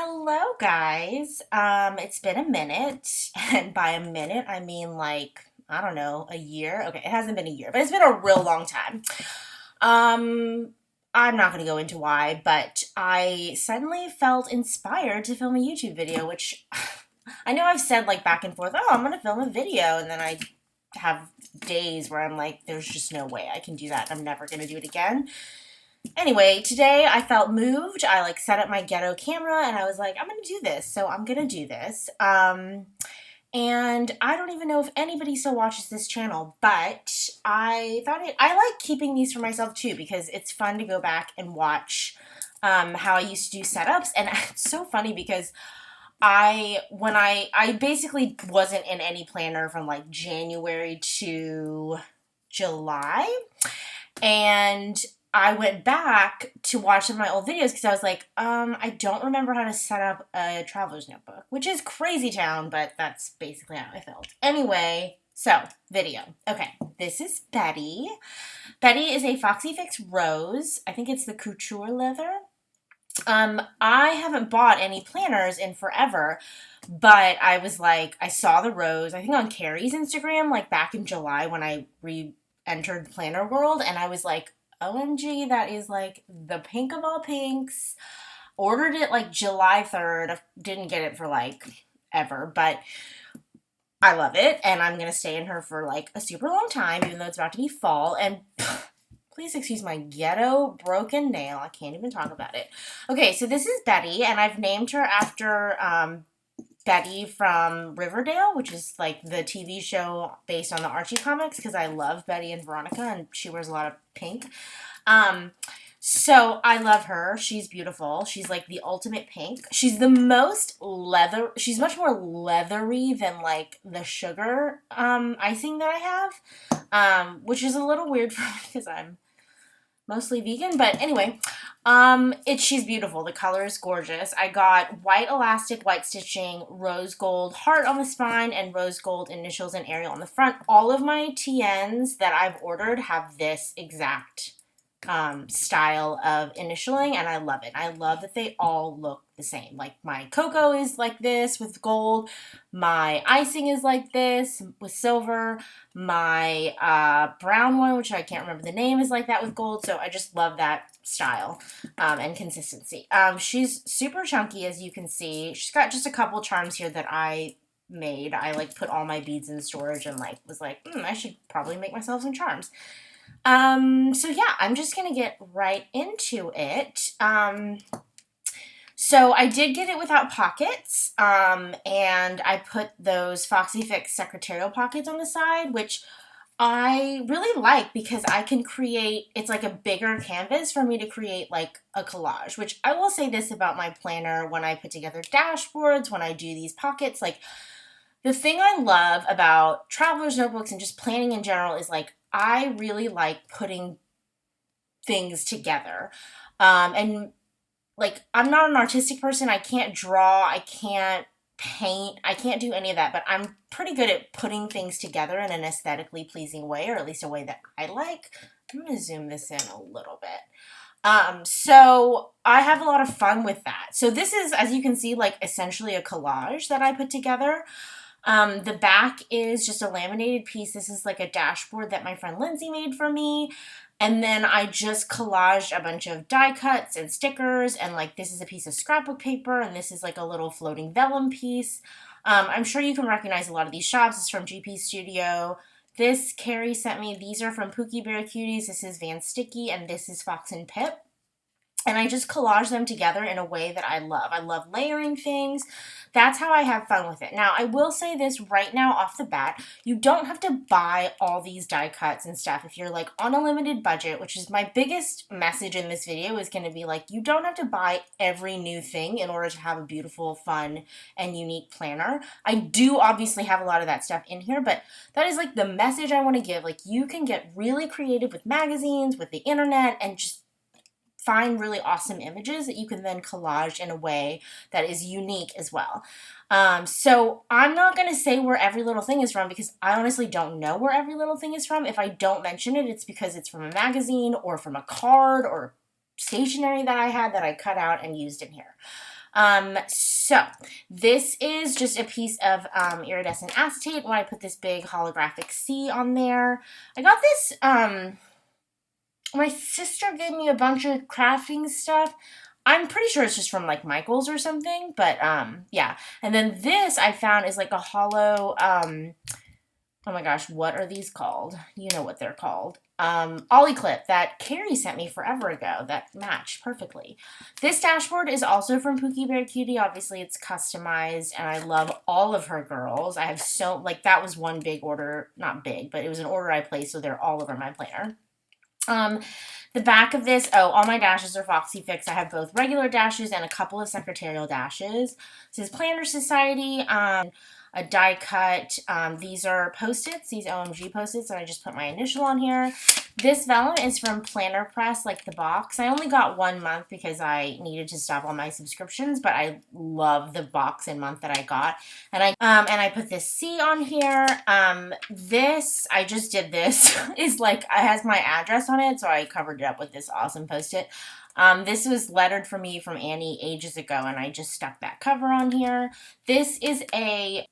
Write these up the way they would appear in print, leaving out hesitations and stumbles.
Hello, guys. It's been a minute, and by a minute, I mean like, I don't know, a year. Okay, it hasn't been a year, but it's been a real long time. Um, I'm not going to go into why, but I suddenly felt inspired to film a YouTube video, which I know I've said like back and forth, oh, I'm going to film a video, and then I have days where I'm like, there's just no way I can do that. I'm never going to do it again. Anyway, today I felt moved. I like set up my ghetto camera and I was like, I'm gonna do this. So I'm gonna do this. And I don't even know if anybody still watches this channel, but I like keeping these for myself too because it's fun to go back and watch how I used to do setups. And it's so funny because when I basically wasn't in any planner from like January to July. And I went back to watch some of my old videos because I was like, I don't remember how to set up a traveler's notebook, which is crazy town, but that's basically how I felt. Anyway, so video. Okay, this is Betty. Betty is a Foxy Fix rose. I think it's the couture leather. I haven't bought any planners in forever, but I was like, I saw the rose, I think on Carrie's Instagram, like back in July when I entered Planner World, and I was like, OMG, that is like the pink of all pinks. Ordered it like July 3rd. Didn't get it for like ever, but I love it, and I'm gonna stay in her for like a super long time, even though it's about to be fall. And please excuse my ghetto broken nail. I can't even talk about it. Okay, so this is Betty, and I've named her after Betty from Riverdale, which is like the TV show based on the Archie comics, because I love Betty and Veronica, and she wears a lot of pink. So I love her. She's beautiful. She's like the ultimate pink. She's the most leather. She's much more leathery than like the sugar icing that I have, which is a little weird for me because I'm mostly vegan, but anyway, she's beautiful. The color is gorgeous. I got white elastic, white stitching, rose gold heart on the spine, and rose gold initials and Arial on the front. All of my TNs that I've ordered have this exact style of initialing, and I love it. I love that they all look the same. Like my cocoa is like this with gold, my icing is like this with silver, my brown one, which I can't remember the name, is like that with gold. So I just love that style and consistency. She's super chunky, as you can see. She's got just a couple charms here that I made. I like put all my beads in storage and like was like, I should probably make myself some charms. So yeah, I'm just gonna get right into it. So I did get it without pockets, and I put those Foxy Fix secretarial pockets on the side, which I really like because I can create, it's like a bigger canvas for me to create like a collage, which I will say this about my planner when I put together dashboards, when I do these pockets, like the thing I love about traveler's notebooks and just planning in general is like, I really like putting things together. And like, I'm not an artistic person. I can't draw. I can't paint. I can't do any of that, but I'm pretty good at putting things together in an aesthetically pleasing way, or at least a way that I like. I'm going to zoom this in a little bit. So I have a lot of fun with that. So this is, as you can see, like essentially a collage that I put together. The back is just a laminated piece. This is like a dashboard that my friend Lindsay made for me. And then I just collaged a bunch of die cuts and stickers. And like this is a piece of scrapbook paper. And this is like a little floating vellum piece. I'm sure you can recognize a lot of these shops. It's from GP Studio. This Carrie sent me. These are from Pookie Bear Cuties. This is Van Sticky. And this is Fox and Pip. And I just collage them together in a way that I love. I love layering things. That's how I have fun with it. Now, I will say this right now off the bat. You don't have to buy all these die cuts and stuff if you're like on a limited budget, which is my biggest message in this video is going to be like, you don't have to buy every new thing in order to have a beautiful, fun, and unique planner. I do obviously have a lot of that stuff in here, but that is like the message I want to give. Like you can get really creative with magazines, with the internet, and just find really awesome images that you can then collage in a way that is unique as well. So I'm not going to say where every little thing is from because I honestly don't know where every little thing is from. If I don't mention it, it's because it's from a magazine or from a card or stationery that I had that I cut out and used in here. So this is just a piece of iridescent acetate when I put this big holographic C on there. I got this, my sister gave me a bunch of crafting stuff. I'm pretty sure it's just from like Michael's or something, but yeah. And then this I found is like a hollow, oh my gosh, what are these called? You know what they're called. Ollie clip that Carrie sent me forever ago that matched perfectly. This dashboard is also from Pookie Bear Cutie. Obviously, it's customized, and I love all of her girls. I have so, like, that was one big order. Not big, but it was an order I placed, so they're all over my planner. The back of this, oh, all my dashes are Foxy Fix. I have both regular dashes and a couple of secretarial dashes. This is Planner Society, a die cut. These are Post-its, these OMG Post-its, and I just put my initial on here. This vellum is from Planner Press, like the box. I only got 1 month because I needed to stop all my subscriptions, but I love the box and month that I got. And I put this C on here. This, I just did this, is like, it has my address on it, so I covered it up with this awesome Post-it. This was lettered for me from Annie ages ago, and I just stuck that cover on here. This is a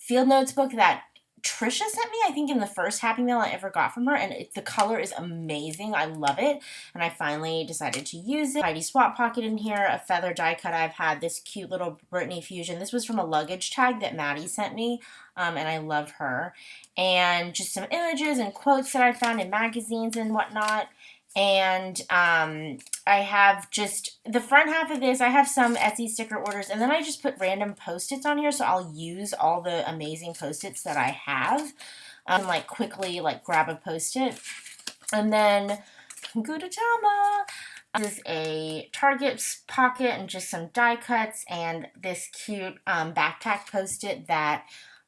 field notes book that Trisha sent me, I think, in the first Happy Mail I ever got from her, and the color is amazing. I love it, and I finally decided to use it. Tidy swap pocket in here, a feather die cut I've had, this cute little Brittany Fusion. This was from a luggage tag that Maddie sent me, and I love her. And just some images and quotes that I found in magazines and whatnot. And I have just the front half of this, I have some Etsy sticker orders, and then I just put random Post-its on here, so I'll use all the amazing Post-its that I have, like quickly like grab a Post-it. And then Gudetama. This is a Target pocket and just some die cuts, and this cute backpack Post-it that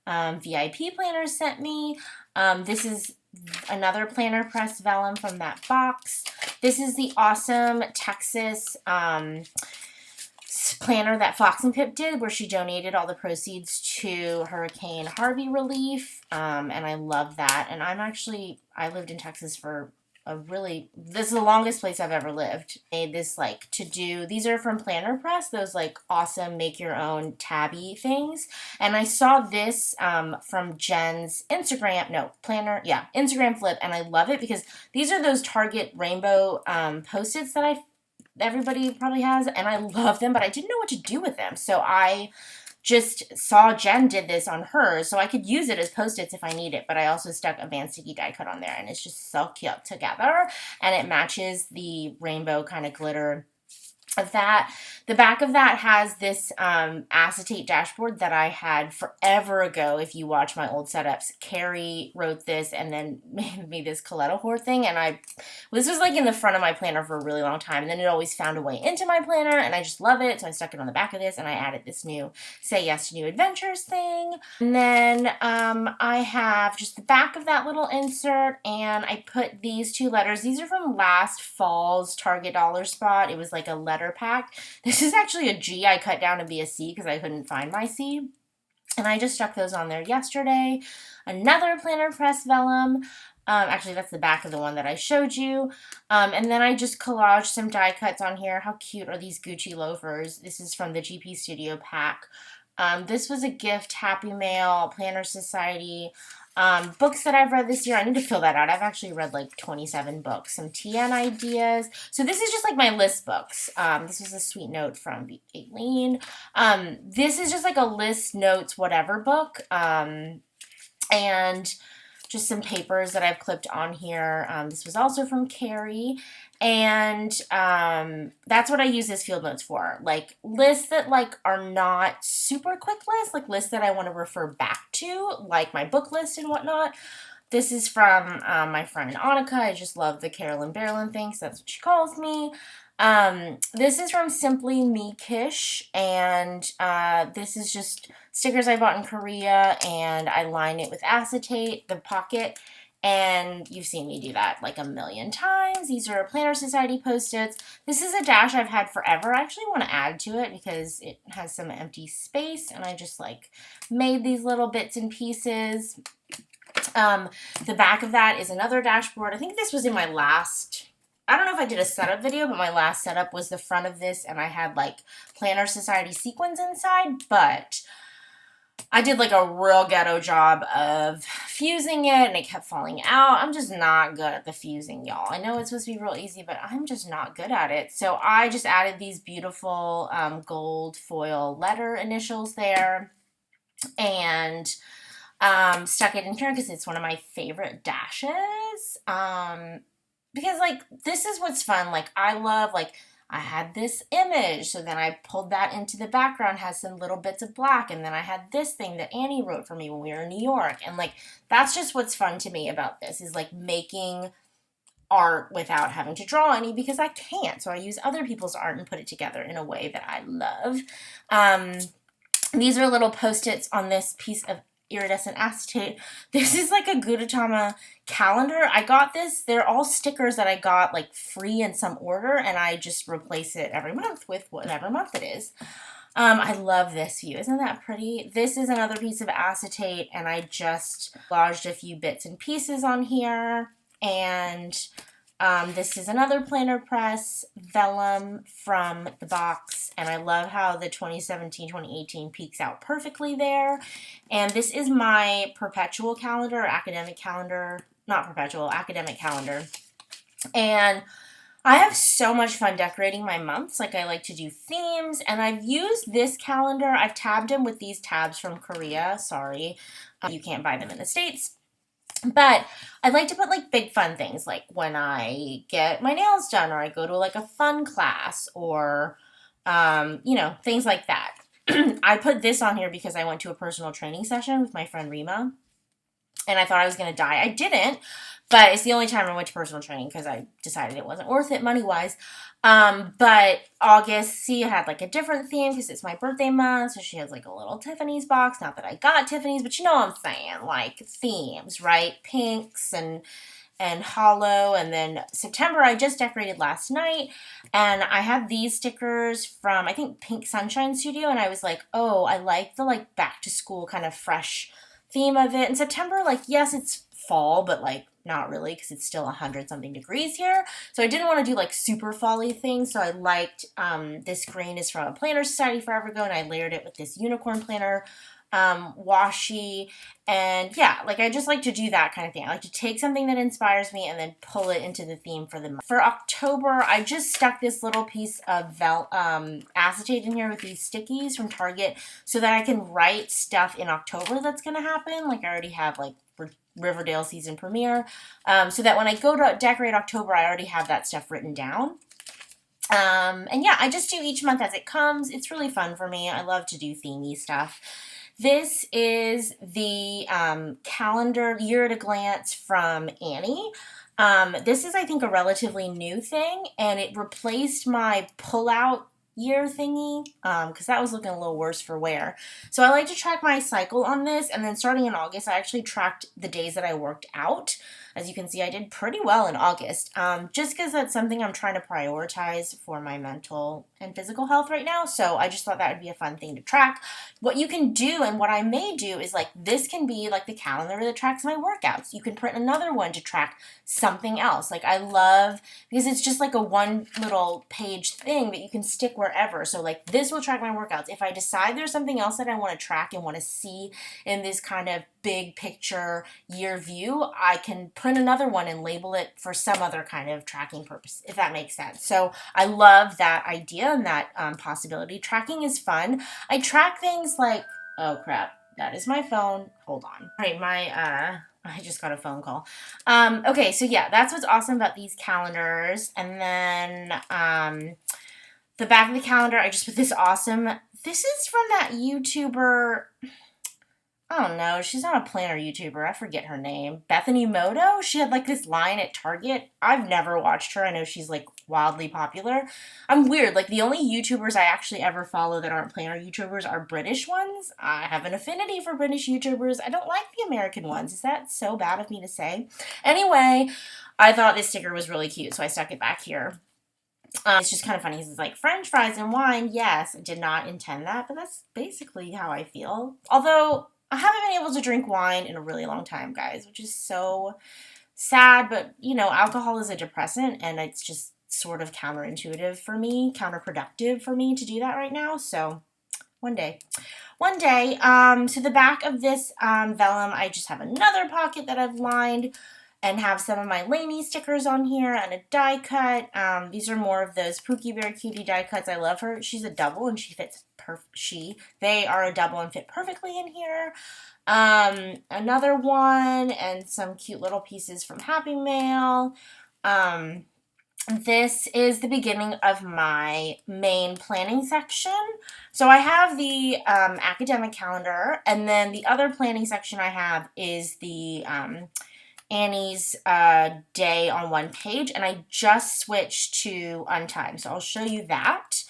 VIP Planners sent me. This is another Planner Press vellum from that box. This is the awesome Texas planner that Fox and Pip did, where she donated all the proceeds to Hurricane Harvey relief, and I love that. And I lived in Texas for this is the longest place I've ever lived. Made this like these are from Planner Press, those like awesome make your own tabby things. And I saw this from Jen's Instagram flip, and I love it because these are those Target rainbow Post-its that everybody probably has, and I love them, but I didn't know what to do with them. So I just saw Jen did this on hers, so I could use it as Post-its if I need it, but I also stuck a band sticky die cut on there, and it's just so cute together, and it matches the rainbow kind of glitter of that. The back of that has this acetate dashboard that I had forever ago. If you watch my old setups, Carrie wrote this and then made me this Coletto thing, and this was like in the front of my planner for a really long time, and then it always found a way into my planner, and I just love it, so I stuck it on the back of this, and I added this new Say Yes to New Adventures thing. And then I have just the back of that little insert, and I put these two letters. These are from last fall's Target dollar spot. It was like a letter pack. This is actually a G I cut down to be a C because I couldn't find my C. And I just stuck those on there yesterday. Another Planner Press vellum. Actually, that's the back of the one that I showed you. And then I just collaged some die cuts on here. How cute are these Gucci loafers? This is from the GP Studio pack. This was a gift, Happy Mail, Planner Society. Books that I've read this year. I need to fill that out. I've actually read like 27 books. Some TN ideas. So this is just like my list books. This was a sweet note from Aileen. This is just like a list notes whatever book. And just some papers that I've clipped on here. This was also from Carrie. And that's what I use this field notes for. Like lists that like are not super quick lists, like lists that I want to refer back to, like my book list and whatnot. This is from my friend Annika. I just love the Carolyn Berlin thing, so that's what she calls me. This is from Simply Me Kish, and this is just stickers I bought in Korea, and I line it with acetate, the pocket, and you've seen me do that like a million times. These are Planner Society Post-its. This is a dash I've had forever. I actually want to add to it because it has some empty space, and I just like made these little bits and pieces. The back of that is another dashboard. I think this was in my last I don't know if I did a setup video, but my last setup was the front of this, and I had like Planner Society sequins inside, but I did like a real ghetto job of fusing it, and it kept falling out. I'm just not good at the fusing, y'all. I know it's supposed to be real easy, but I'm just not good at it. So I just added these beautiful gold foil letter initials there, and stuck it in here because it's one of my favorite dashes. Because like this is what's fun. Like I love, like, I had this image, so then I pulled that into the background, has some little bits of black, and then I had this thing that Annie wrote for me when we were in New York, and like that's just what's fun to me about this, is like making art without having to draw any, because I can't. So I use other people's art and put it together in a way that I love. These are little post-its on this piece of iridescent acetate. This is like a Gudetama calendar. I got this. They're all stickers that I got like free in some order, and I just replace it every month with whatever month it is. I love this view. Isn't that pretty? This is another piece of acetate, and I just lodged a few bits and pieces on here. And this is another planner press vellum from the box, and I love how the 2017-2018 peeks out perfectly there. And this is my perpetual calendar, academic calendar, not perpetual, academic calendar. And I have so much fun decorating my months. Like, I like to do themes, and I've used this calendar. I've tabbed them with these tabs from Korea. Sorry, you can't buy them in the States. But I like to put like big fun things, like when I get my nails done, or I go to like a fun class, or, you know, things like that. I put this on here because I went to a personal training session with my friend Rima, and I thought I was going to die. I didn't, but it's the only time I went to personal training because I decided it wasn't worth it money-wise. But August, see, I had like a different theme because it's my birthday month, so she has like a little Tiffany's box. Not that I got Tiffany's, but you know what I'm saying, like themes, right? Pinks and hollow. And then September, I just decorated last night, and I have these stickers from, I think, Pink Sunshine Studio, and I was like, oh, I like the like back to school kind of fresh theme of it. In September, like, yes, it's fall, but like not really, because it's still 100-something degrees here. So I didn't want to do like super fall-y things. So I liked, this green is from a Planner Society forever ago, and I layered it with this unicorn planner washi. And yeah, like I just like to do that kind of thing. I like to take something that inspires me and then pull it into the theme for the month. For October, I just stuck this little piece of acetate in here with these stickies from Target so that I can write stuff in October that's going to happen. Like I already have like Riverdale season premiere, so that when I go to decorate October, I already have that stuff written down. And yeah, I just do each month as it comes. It's really fun for me. I love to do themey stuff. This is the calendar year at a glance from Annie. This is, I think, a relatively new thing, and it replaced my pull-out year thingy, because that was looking a little worse for wear. So I like to track my cycle on this, and then starting in August, I actually tracked the days that I worked out. As you can see, I did pretty well in August, just because that's something I'm trying to prioritize for my mental and physical health right now. So I just thought that would be a fun thing to track. What you can do, and what I may do, is like this can be like the calendar that tracks my workouts. You can print another one to track something else. Like I love, because it's just like a one little page thing that you can stick wherever. So like this will track my workouts. If I decide there's something else that I want to track and want to see in this kind of big picture year view, I can print another one and label it for some other kind of tracking purpose, if that makes sense. So I love that idea and that possibility. Tracking is fun. I track things like, oh crap, that is my phone. Hold on. All right, I just got a phone call. Okay, so yeah, that's what's awesome about these calendars. And then the back of the calendar, I just put this awesome, this is from that YouTuber, I don't know, she's not a planner YouTuber, I forget her name. Bethany Moto? She had like this line at Target. I've never watched her. I know she's like wildly popular. I'm weird, like the only YouTubers I actually ever follow that aren't planner YouTubers are British ones. I have an affinity for British YouTubers. I don't like the American ones. Is that so bad of me to say? Anyway, I thought this sticker was really cute, so I stuck it back here. It's just kind of funny. It's like French fries and wine. Yes, I did not intend that, but that's basically how I feel. Although I haven't been able to drink wine in a really long time, guys, which is so sad, but you know, alcohol is a depressant and it's just sort of counterintuitive for me, counterproductive for me to do that right now. So one day. One day. So the back of this vellum, I just have another pocket that I've lined and have some of my Lainey stickers on here and a die cut. These are more of those Pookie Bear Cutie die cuts. I love her. She's a double and she fits they are a double and fit perfectly in here. Another one and some cute little pieces from Happy Mail. This is the beginning of my main planning section. So I have the academic calendar, and then the other planning section I have is the Annie's day on one page, and I just switched to Untime, so I'll show you that.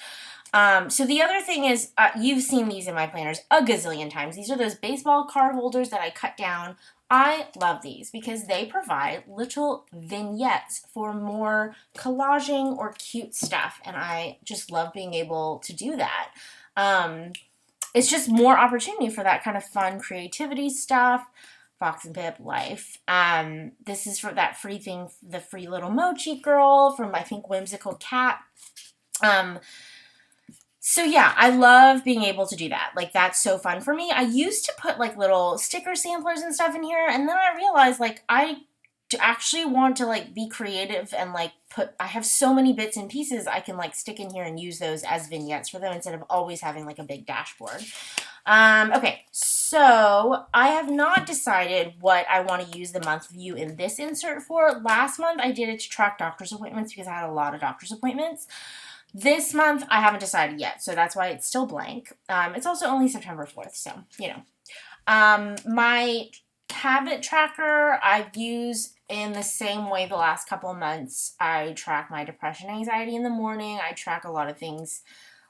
So the other thing is, you've seen these in my planners a gazillion times. These are those baseball card holders that I cut down. I love these because they provide little vignettes for more collaging or cute stuff, and I just love being able to do that. It's just more opportunity for that kind of fun creativity stuff. Fox and Pip life. This is for that free thing, the free little mochi girl from, I think, Whimsical Cat. So yeah, I love being able to do that. Like, that's so fun for me. I used to put like little sticker samplers and stuff in here, and then I realized like I actually want to like be creative and like I have so many bits and pieces I can like stick in here and use those as vignettes for them instead of always having like a big dashboard. Okay, so I have not decided what I want to use the month view in this insert for. Last month I did it to track doctor's appointments because I had a lot of doctor's appointments. This month I haven't decided yet, so that's why it's still blank. It's also only September 4th, so, you know. My habit tracker I've used in the same way the last couple of months. I track my depression, anxiety in the morning. I track a lot of things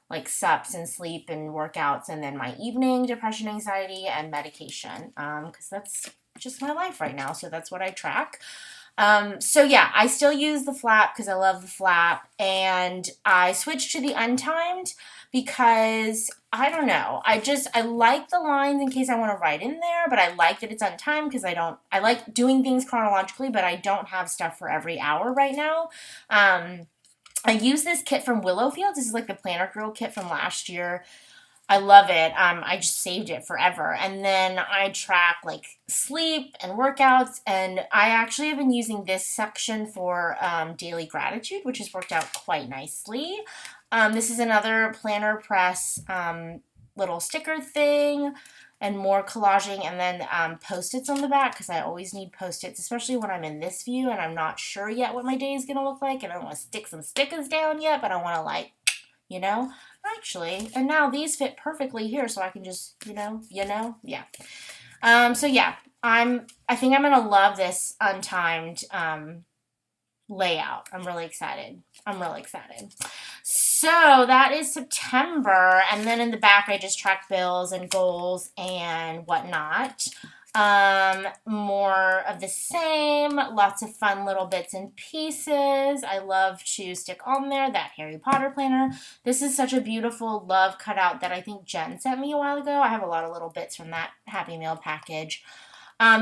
like SEPT and sleep and workouts, and then my evening depression, anxiety, and medication, because that's just my life right now, so that's what I track. So yeah, I still use the flap because I love the flap, and I switched to the untimed because, I don't know, I like the lines in case I want to write in there, but I like that it's untimed because I like doing things chronologically, but I don't have stuff for every hour right now. I use this kit from Willowfield. This is like the Planner Girl kit from last year. I love it. I just saved it forever. And then I track like sleep and workouts. And I actually have been using this section for daily gratitude, which has worked out quite nicely. This is another Planner Press little sticker thing and more collaging, and then Post-its on the back because I always need Post-its, especially when I'm in this view and I'm not sure yet what my day is going to look like, and I don't want to stick some stickers down yet, but I want to, like, you know, actually, and now these fit perfectly here, so I can just, yeah. So yeah, I think I'm going to love this untimed layout. I'm really excited. So that is September, and then in the back I just track bills and goals and whatnot. More of the same, lots of fun little bits and pieces. I love to stick on there that Harry Potter planner. This is such a beautiful love cutout that I think Jen sent me a while ago. I have a lot of little bits from that Happy Mail package.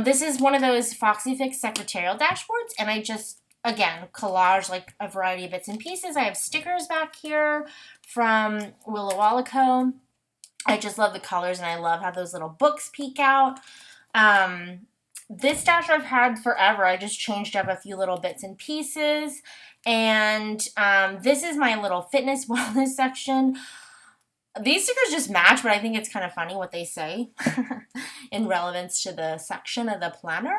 This is one of those Foxy Fix secretarial dashboards, and I just, again, collage like a variety of bits and pieces. I have stickers back here from Willow Wallaco. I just love the colors, and I love how those little books peek out. This stash I've had forever. I just changed up a few little bits and pieces. And this is my little fitness wellness section. These stickers just match, but I think it's kind of funny what they say in relevance to the section of the planner.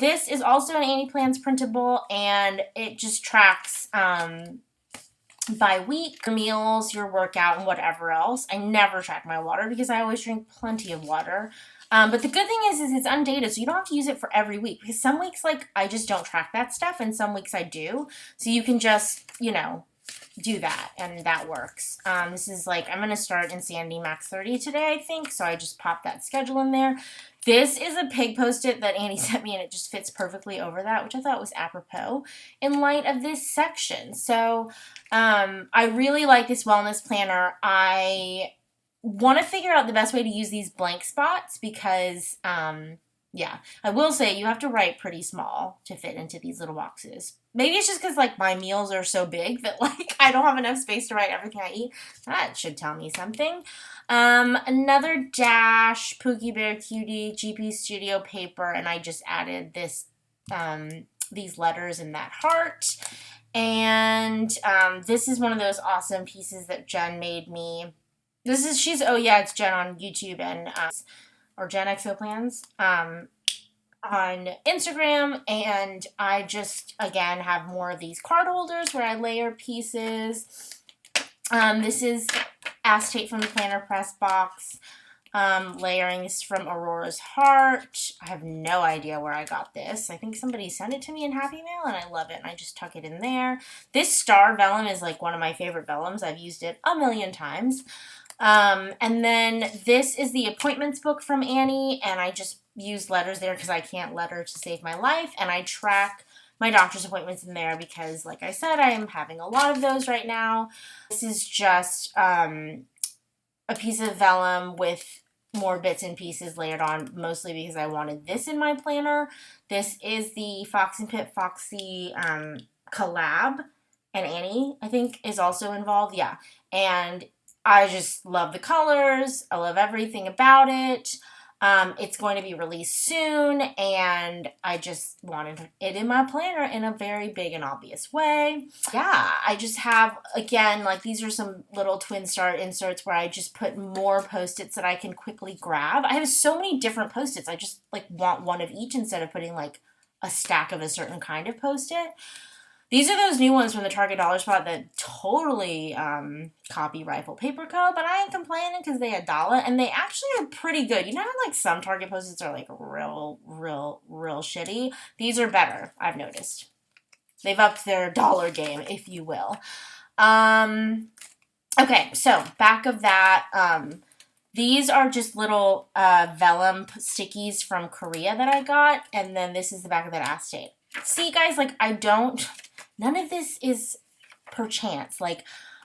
This is also an Annie Plans printable, and it just tracks by week, your meals, your workout, and whatever else. I never track my water because I always drink plenty of water. But the good thing is it's undated, so you don't have to use it for every week, because some weeks, like, I just don't track that stuff, and some weeks I do. So you can just, do that, and that works. This is like, I'm going to start Insanity Max 30 today, I think, so I just popped that schedule in there. This is a pig Post-it that Annie sent me, and it just fits perfectly over that, which I thought was apropos in light of this section. So I really like this wellness planner. I want to figure out the best way to use these blank spots because Yeah, I will say you have to write pretty small to fit into these little boxes. Maybe it's just because like my meals are so big that like I don't have enough space to write everything I eat. That should tell me something. Another dash, Pookie Bear Cutie, GP Studio paper, and I just added these letters in that heart. And this is one of those awesome pieces that Jen made me. Oh yeah, it's Jen on YouTube and or Gen XO Plans on Instagram, and I just again have more of these card holders where I layer pieces. This is acetate from the Planner Press box. Layering this from Aurora's Heart. I have no idea where I got this. I think somebody sent it to me in Happy Mail, and I love it, and I just tuck it in there. This star vellum is like one of my favorite vellums. I've used it a million times. And then this is the appointments book from Annie, and I just use letters there because I can't letter to save my life, and I track my doctor's appointments in there because, like I said, I am having a lot of those right now. This is just a piece of vellum with more bits and pieces layered on, mostly because I wanted this in my planner. This is the Foxy Pip Foxy collab, and Annie, I think, is also involved. Yeah, and I just love the colors. I love everything about it. It's going to be released soon, and I just wanted it in my planner in a very big and obvious way. Yeah, I just have, again, like these are some little twin star inserts where I just put more Post-its that I can quickly grab. I have so many different Post-its. I just like want one of each instead of putting like a stack of a certain kind of Post-it. These are those new ones from the Target Dollar Spot that totally copy Rifle Paper Co., but I ain't complaining because they $1, and they actually are pretty good. You know how like some Target Post-its are like real shitty? These are better, I've noticed. They've upped their dollar game, if you will. Okay, so back of that, these are just little vellum stickies from Korea that I got, and then this is the back of that acetate. See, guys, like none of this is per chance. Like,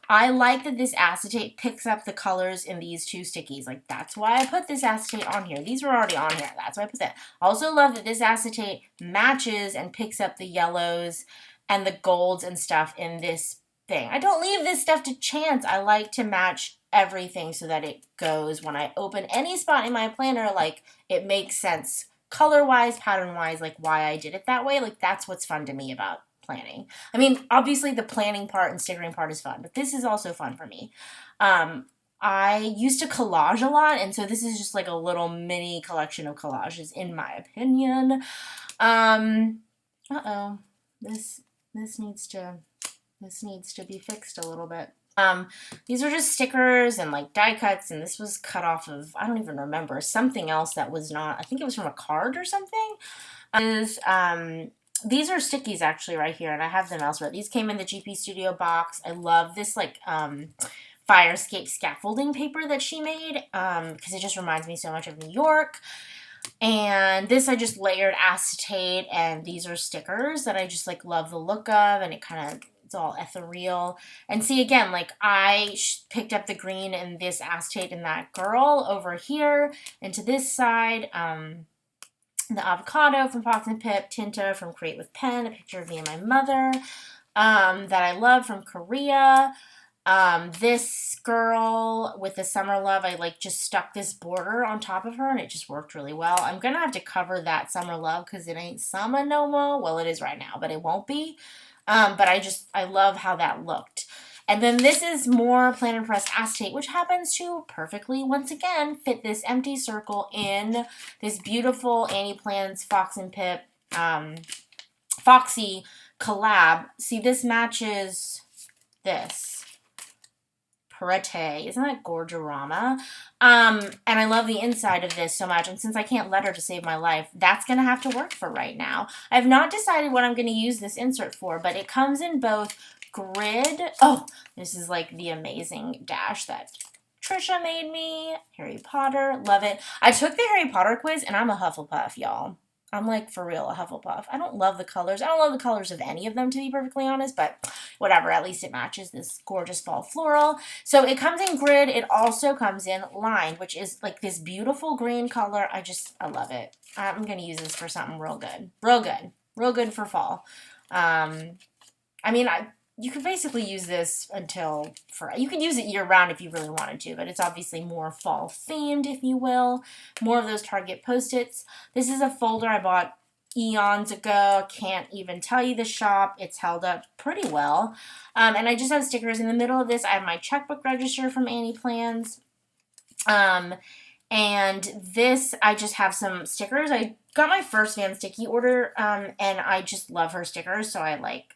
I like that this acetate picks up the colors in these two stickies. Like, that's why I put this acetate on here. These were already on here. That's why I put that. I also love that this acetate matches and picks up the yellows and the golds and stuff in this thing. I don't leave this stuff to chance. I like to match everything so that it goes when I open any spot in my planner, like, it makes sense color-wise, pattern-wise, like why I did it that way. Like, that's what's fun to me about planning. I mean, obviously the planning part and stickering part is fun, but this is also fun for me. I used to collage a lot, and so this is just like a little mini collection of collages, in my opinion. Uh-oh. This needs to be fixed a little bit. These are just stickers and like die cuts, and this was cut off of, I don't even remember, something else that was not, I think it was from a card or something. These are stickies actually right here, and I have them elsewhere. These came in the GP Studio box. I love this like fire escape scaffolding paper that she made because it just reminds me so much of New York. And this I just layered acetate, and these are stickers that I just like love the look of, and it's all ethereal. And see, again, like I picked up the green in this acetate in that girl over here, and to this side, the avocado from Fox and Pip, Tinta from Create with Pen, a picture of me and my mother that I love from Korea. This girl with the summer love, I like just stuck this border on top of her and it just worked really well. I'm gonna have to cover that summer love because it ain't summer no more. Well, it is right now, but it won't be. But I love how that looked. And then this is more Planner Press acetate, which happens to perfectly, once again, fit this empty circle in this beautiful Annie Plans Fox and Pip Foxy collab. See, this matches this. Parete. Isn't that Gorgorama? And I love the inside of this so much, and since I can't letter to save my life, that's going to have to work for right now. I have not decided what I'm going to use this insert for, but it comes in both grid. Oh, this is like the amazing dash that Trisha made me. Harry Potter. Love it. I took the Harry Potter quiz, and I'm a Hufflepuff, y'all. I'm like, for real, a Hufflepuff. I don't love the colors. I don't love the colors of any of them, to be perfectly honest, but whatever. At least it matches this gorgeous fall floral. So it comes in grid. It also comes in lined, which is like this beautiful green color. I love it. I'm going to use this for something real good. Real good. Real good for fall. I mean, you could basically use this you could use it year round if you really wanted to, but it's obviously more fall themed, if you will. More of those Target Post-its. This is a folder I bought eons ago. Can't even tell you the shop. It's held up pretty well. And I just have stickers. In the middle of this, I have my checkbook register from Annie Plans. And this, I just have some stickers. I got my first Van Sticky order, and I just love her stickers, so I like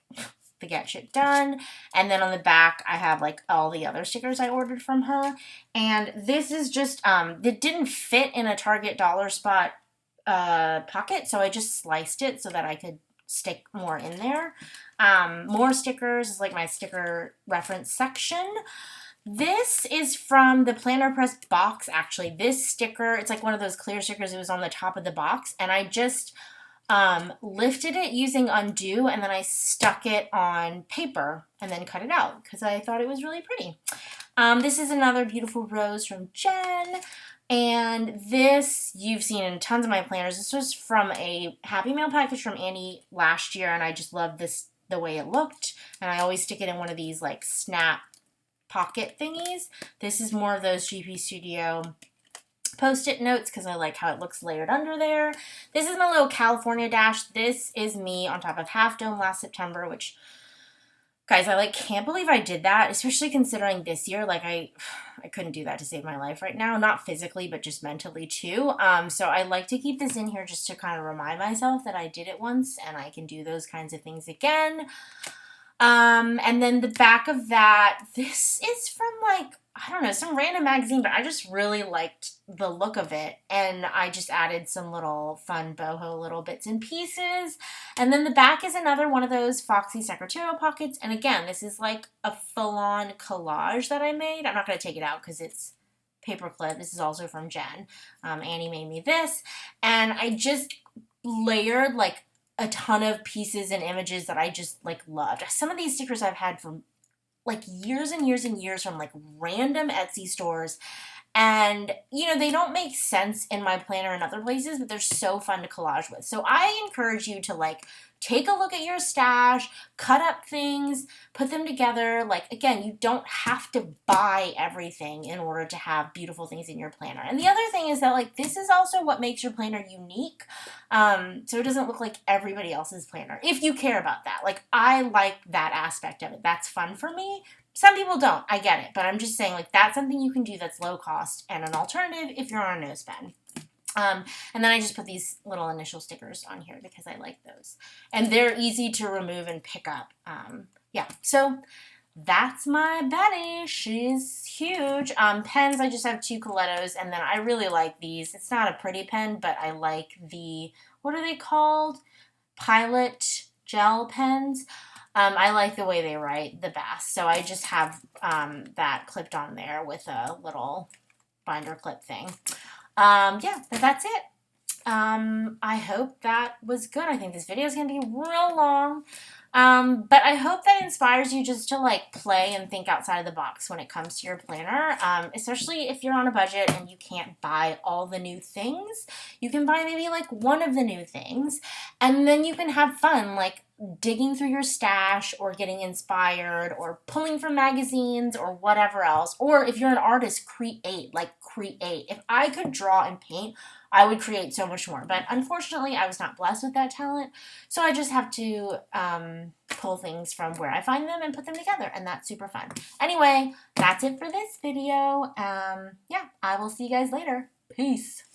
the Get Shit Done. And then on the back, I have like all the other stickers I ordered from her. And this is just, it didn't fit in a Target Dollar Spot pocket, so I just sliced it so that I could stick more in there. More stickers is like my sticker reference section. This is from the Planner Press box, actually. This sticker, it's like one of those clear stickers. It was on the top of the box, and I just lifted it using undo, and then I stuck it on paper and then cut it out because I thought it was really pretty. This is another beautiful rose from Jen, and this you've seen in tons of my planners. This was from a Happy Mail package from Annie last year, and I just love this, the way it looked, and I always stick it in one of these like snap pocket thingies. This is more of those GP Studio Post-it notes because I like how it looks layered under there. This is my little California dash. This is me on top of Half Dome last September, which, guys, I like can't believe I did that, especially considering this year, like I couldn't do that to save my life right now, not physically, but just mentally too. So I like to keep this in here just to kind of remind myself that I did it once and I can do those kinds of things again. And then the back of that, this is from like, I don't know, some random magazine, but I just really liked the look of it. And I just added some little fun boho little bits and pieces. And then the back is another one of those Foxy secretarial pockets. And again, this is like a full-on collage that I made. I'm not going to take it out because it's paperclip. This is also from Jen. Annie made me this. And I just layered like a ton of pieces and images that I just like loved. Some of these stickers I've had for like years and years and years from like random Etsy stores, and you know, they don't make sense in my planner in other places, but they're so fun to collage with. So I encourage you to like take a look at your stash, cut up things, put them together. Like, again, you don't have to buy everything in order to have beautiful things in your planner. And the other thing is that like this is also what makes your planner unique. So it doesn't look like everybody else's planner, if you care about that. Like, I like that aspect of it. That's fun for me. Some people don't. I get it. But I'm just saying, like, that's something you can do that's low cost and an alternative if you're on a no spend. And then I just put these little initial stickers on here because I like those. And they're easy to remove and pick up. Yeah, so that's my Betty. She's huge. Pens, I just have 2 Colettos, and then I really like these. It's not a pretty pen, but I like the, what are they called? Pilot gel pens. I like the way they write the best. So I just have that clipped on there with a little binder clip thing. Yeah, but that's it. I hope that was good. I think this video is going to be real long. But I hope that inspires you just to like play and think outside of the box when it comes to your planner. Especially if you're on a budget and you can't buy all the new things. You can buy maybe like one of the new things, and then you can have fun like digging through your stash or getting inspired or pulling from magazines or whatever else. Or if you're an artist, create. If I could draw and paint, I would create so much more. But unfortunately, I was not blessed with that talent. So I just have to pull things from where I find them and put them together. And that's super fun. Anyway, that's it for this video. Yeah, I will see you guys later. Peace.